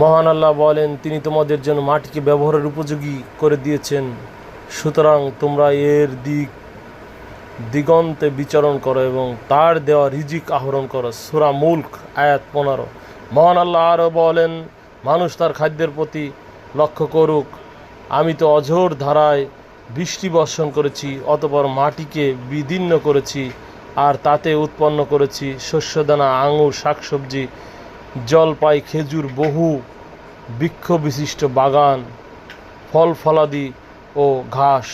মহান আল্লাহ বলেন, তিনি তোমাদের জন্য মাটিকে ব্যবহারের উপযোগী করে দিয়েছেন, সুতরাং তোমরা এর দিগন্তে বিচরণ করো এবং তার দেওয়া রিজিক আহরণ করো। সূরা মুলক আয়াত 15। মহান আল্লাহ আরও বলেন, মানুষ তার খাদ্যের প্রতি লক্ষ্য করুক। আমি তো অঝোর ধারায় বৃষ্টি বর্ষণ করেছি, অতঃপর মাটিকে বিদীর্ণ করেছি আর তাতে উৎপন্ন করেছি শস্যদানা, আঙুর, শাকসবজি, জলপাই, খেজুর, বহু বৃক্ষ বিশিষ্ট বাগান, ফল ফলাদি ও ঘাস।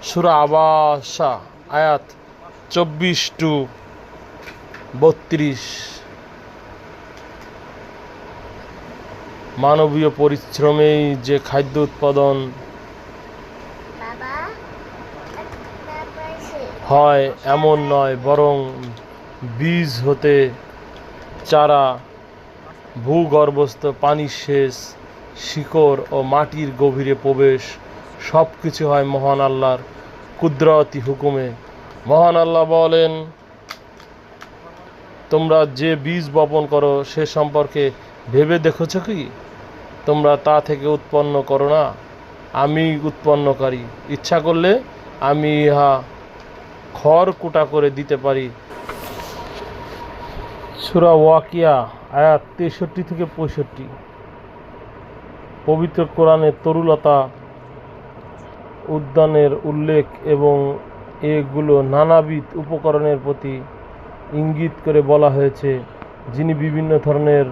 সূরা আবাসা আয়াত 24-32। মানবীয় পরিশ্রমেই যে খাদ্য উৎপাদন হয় এমন নয়, বরং বীজ হতে চারা, ভূগর্ভস্থ পানির সেচ, শিকড় ও মাটির গভীরে প্রবেশ, সব কিছু হয় মহান আল্লাহর কুদরতি হুকুমে। মহান আল্লাহ বলেন, তোমরা যে বীজ বপন করো সে সম্পর্কে ভেবে দেখেছ কি? তোমরা তা থেকে উৎপন্ন করো না, আমি উৎপন্নকারী। ইচ্ছা করলে আমি ইহা খড়কুটা করে দিতে পারি। সূরা ওয়াকিয়া আয়াত 63-65। পবিত্র কোরআনে তরুলতা উদ্যানের উল্লেখ এবং এগুলো নানাবিধ উপকরণের প্রতি ইঙ্গিত করে বলা হয়েছে, যিনি বিভিন্ন ধরনের